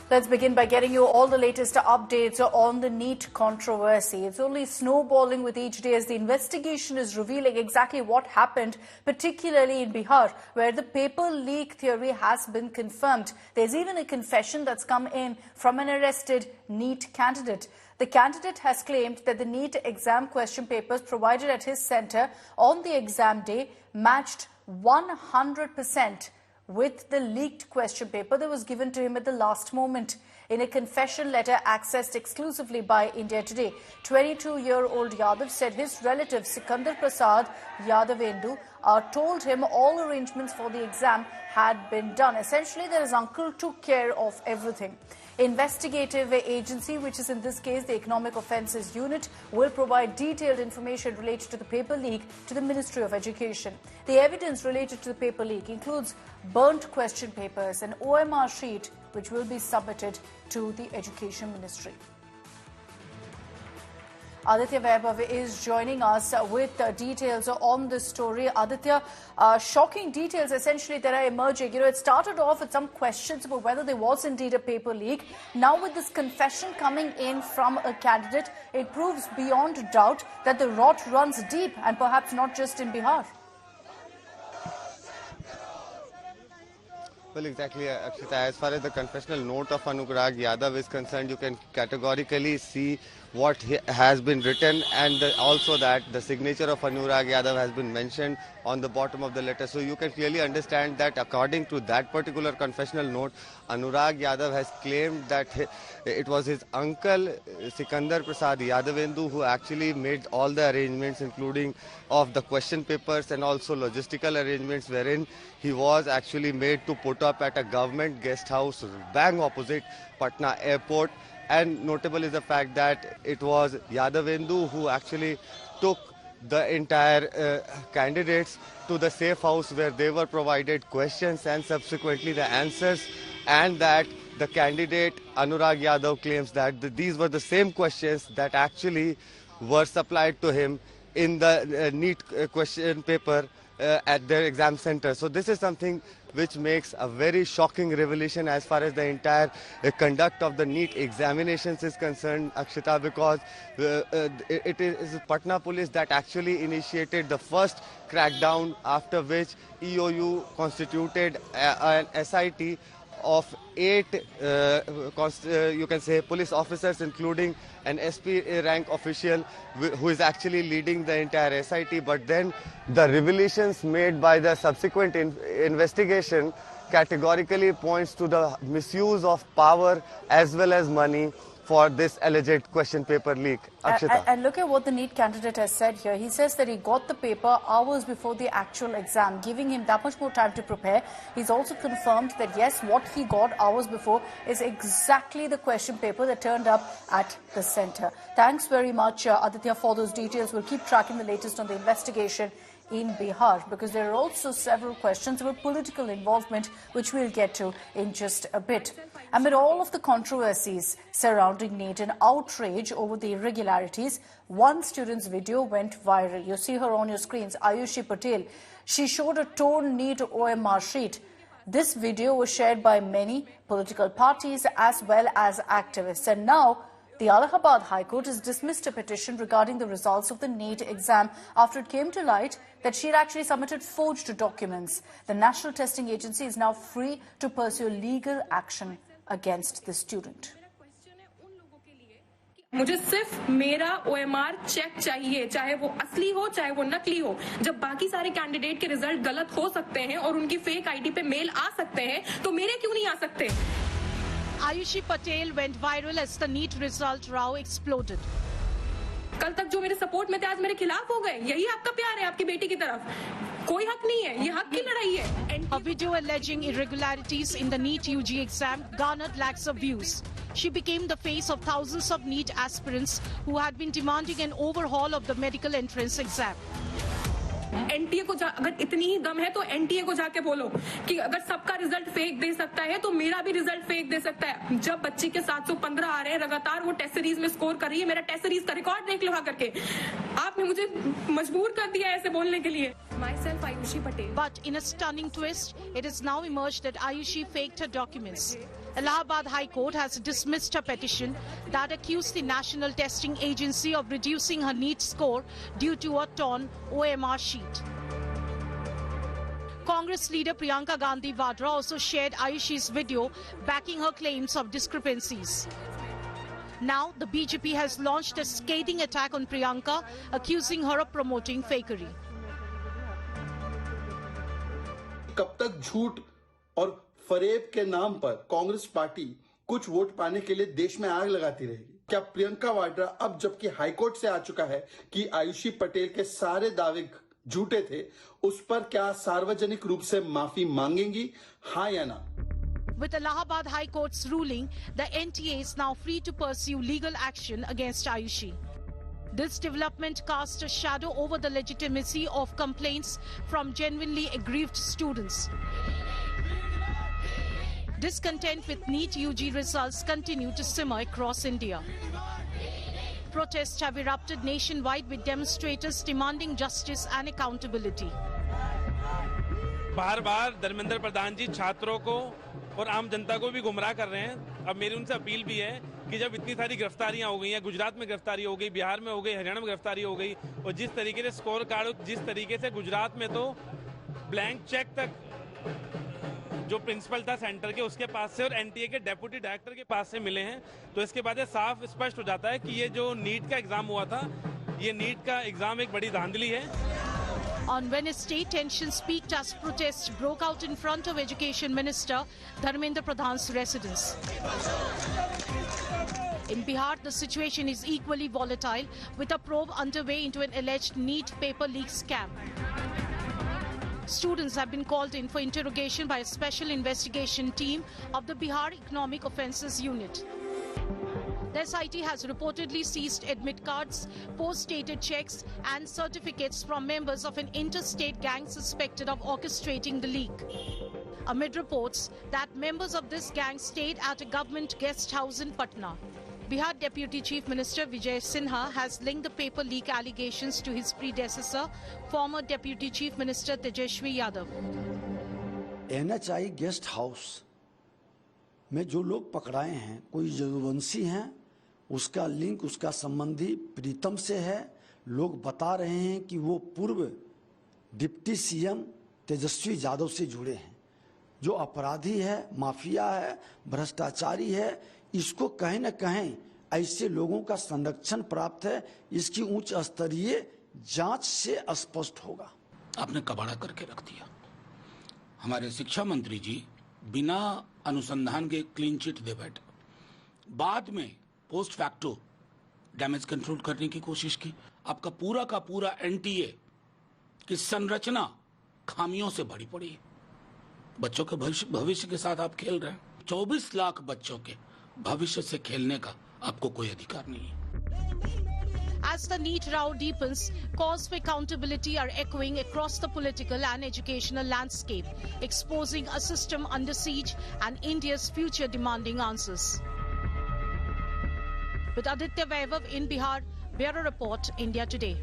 Let's begin by getting you all the latest updates on the NEET controversy. It's only snowballing with each day as the investigation is revealing exactly what happened, particularly in Bihar, where the paper leak theory has been confirmed. There's even a confession that's come in from an arrested NEET candidate. The candidate has claimed that the NEET exam question papers provided at his center on the exam day matched 100% with the leaked question paper that was given to him at the last moment. In a confession letter accessed exclusively by India Today, 22-year-old Yadav said his relative Sikandar Prasad Yadavendu told him all arrangements for the exam had been done. Essentially, that his uncle took care of everything. Investigative agency, which is in this case the Economic Offences Unit, will provide detailed information related to the paper leak to the Ministry of Education. The evidence related to the paper leak includes burnt question papers and OMR sheet, which will be submitted to the Education Ministry. Aditya Vaibhav is joining us with details on this story. Aditya, shocking details essentially that are emerging. You know, it started off with some questions about whether there was indeed a paper leak. Now with this confession coming in from a candidate, it proves beyond doubt that the rot runs deep and perhaps not just in Bihar. Well, exactly, Akshita. As far as the confessional note of Anurag Yadav is concerned, you can categorically see what has been written, and also that the signature of Anurag Yadav has been mentioned on the bottom of the letter. So you can clearly understand that according to that particular confessional note, Anurag Yadav has claimed that it was his uncle Sikandar Prasad Yadavendu who actually made all the arrangements, including of the question papers and also logistical arrangements, wherein he was actually made to put up at a government guest house bang opposite Patna airport. And notable is the fact that it was Yadavendu who actually took the entire candidates to the safe house where they were provided questions and subsequently the answers, and that the candidate Anurag Yadav claims that these were the same questions that actually were supplied to him in the NEET question paper at their exam center. So this is something which makes a very shocking revelation as far as the entire conduct of the NEET examinations is concerned, Akshita, because it is Patna police that actually initiated the first crackdown, after which EOU constituted an SIT of 8 you can say police officers, including an SP rank official who is actually leading the entire SIT. But then the revelations made by the subsequent investigation categorically points to the misuse of power as well as money for this alleged question paper leak. Akshita. And look at what the NEET candidate has said here. He says that he got the paper hours before the actual exam, giving him that much more time to prepare. He's also confirmed that, yes, what he got hours before is exactly the question paper that turned up at the center. Thanks very much, Aditya, for those details. We'll keep tracking the latest on the investigation in Bihar, because there are also several questions about political involvement, which we'll get to in just a bit. Amid all of the controversies surrounding NEET and outrage over the irregularities, one student's video went viral. You see her on your screens, Ayushi Patel. She showed a torn NEET OMR sheet. This video was shared by many political parties as well as activists. And now, the Allahabad High Court has dismissed a petition regarding the results of the NEET exam after it came to light that she had actually submitted forged documents. The National Testing Agency is now free to pursue legal action against the student. मुझे सिर्फ मेरा OMR check चाहिए, चाहे वो असली हो चाहे वो नकली हो। जब बाकी सारे कैंडिडेट के रिजल्ट गलत हो सकते हैं और उनकी फेक आईडी पे मेल आ सकते हैं, तो मेरे क्यों नहीं आ सकते? Ayushi Patel went viral as the NEET result row exploded. कल तक जो मेरे सपोर्ट में थे आज मेरे खिलाफ हो गए। यही आपका प्यार है आपकी बेटी की तरफ? कोई हक नहीं है, ये हक की लड़ाई है। A video alleging irregularities in the NEET UG exam garnered lakhs of views. She became the face of thousands of NEET aspirants who had been demanding an overhaul of the medical entrance exam. NTA को अगर इतनी ही दम है तो NTA को जाके बोलो कि अगर सबका रिजल्ट फेक दे सकता है तो मेरा भी रिजल्ट फेक दे सकता है। जब बच्ची के 715 आ रहे हैं लगातार, वो टेस्ट सीरीज में स्कोर कर रही है, मेरा टेस्ट सीरीज का रिकॉर्ड देख लो करके। आपने मुझे मजबूर कर दिया ऐसे बोलने के लिए। Myself Ayushi Patel. But in a stunning twist, it is now emerged that Ayushi faked her documents. Allahabad High Court has dismissed a petition that accused the National Testing Agency of reducing her NEET score due to a torn OMR sheet. Congress leader Priyanka Gandhi Vadra also shared Ayushi's video backing her claims of discrepancies. Now, the BJP has launched a scathing attack on Priyanka, accusing her of promoting fakery. कब तक झूठ और फरेब के नाम पर Congress party कुछ vote पाने के लिए देश में आग लगाती रहेगी? क्या प्रियंका वाड्रा अब जबकि हाईकोर्ट से आ चुका है कि आयुषी पटेल के सारे दावे झूठे थे, उस पर क्या सार्वजनिक रूप से माफी मांगेंगी, हाँ या ना? With Allahabad High Court's ruling, the NTA is now free to pursue legal action against Ayushi. This development casts a shadow over the legitimacy of complaints from genuinely aggrieved students. Discontent with NEET UG results continue to simmer across India. Protests have erupted nationwide with demonstrators demanding justice and accountability. बार-बार धर्मेंद्र प्रधान जी छात्रों को और आम जनता को भी गुमराह कर रहे हैं। अब मेरी उनसे अपील भी है कि जब इतनी सारी गिरफ्तारियां हो गई हैं, गुजरात में गिरफ्तारी हो गई, बिहार में हो गई, हरियाणा में गिरफ्तारी हो गई, और जिस तरीके से स्कोर कार्ड, जिस तरीके से गुजरात में तो ब्लैंक चेक तक जो प्रिंसिपल था सेंटर के उसके पास से और एनटीए के डेप्यूटी डायरेक्टर के पास से मिले हैं, तो इसके बाद साफ स्पष्ट हो जाता है कि ये जो नीट का एग्जाम हुआ था, ये नीट का एग्जाम एक बड़ी धांधली है। On Wednesday, tensions peaked as protests broke out in front of Education Minister Dharmendra Pradhan's residence. In Bihar, the situation is equally volatile, with a probe underway into an alleged NEET paper leak scam. Students have been called in for interrogation by a special investigation team of the Bihar Economic Offences Unit. The SIT has reportedly seized admit cards, post-dated checks and certificates from members of an interstate gang suspected of orchestrating the leak. Amid reports that members of this gang stayed at a government guest house in Patna. Bihar Deputy Chief Minister Vijay Sinha has linked the paper leak allegations to his predecessor, former Deputy Chief Minister Tejashwi Yadav. NHI guest house में जो लोग पकड़ाए हैं, कोई यदुवंशी हैं, उसका link उसका संबंधी प्रीतम से है। लोग बता रहे हैं कि वो पूर्व डिप्टी सीएम तेजस्वी यादव से जुड़े हैं। जो अपराधी है, माफिया है, भ्रष्टाचारी है, इसको कहीं न कहीं ऐसे लोगों का संरक्षण प्राप्त है। इसकी उच्च स्तरीय जांच से स्पष्ट होगा। आपने कबाड़ा करके रख दिया। हमारे शिक्षा मंत्री जी बिना अनुसंधान के क्लीन चिट दे बैठे, बाद में पोस्ट फैक्टो डैमेज कंट्रोल करने की कोशिश की। आपका पूरा का पूरा एनटीए की संरचना खामियों से भरी पड़ी है। बच्चों के भविष्य के साथ आप खेल रहे हैं। 24 लाख बच्चों के भविष्य से खेलने का आपको कोई अधिकार नहीं है। As the NEET row deepens, calls for accountability are echoing across the political and educational landscape, exposing a system under siege and India's future demanding answers. With Aditya Vaibhav in Bihar, Bureau Report, India Today.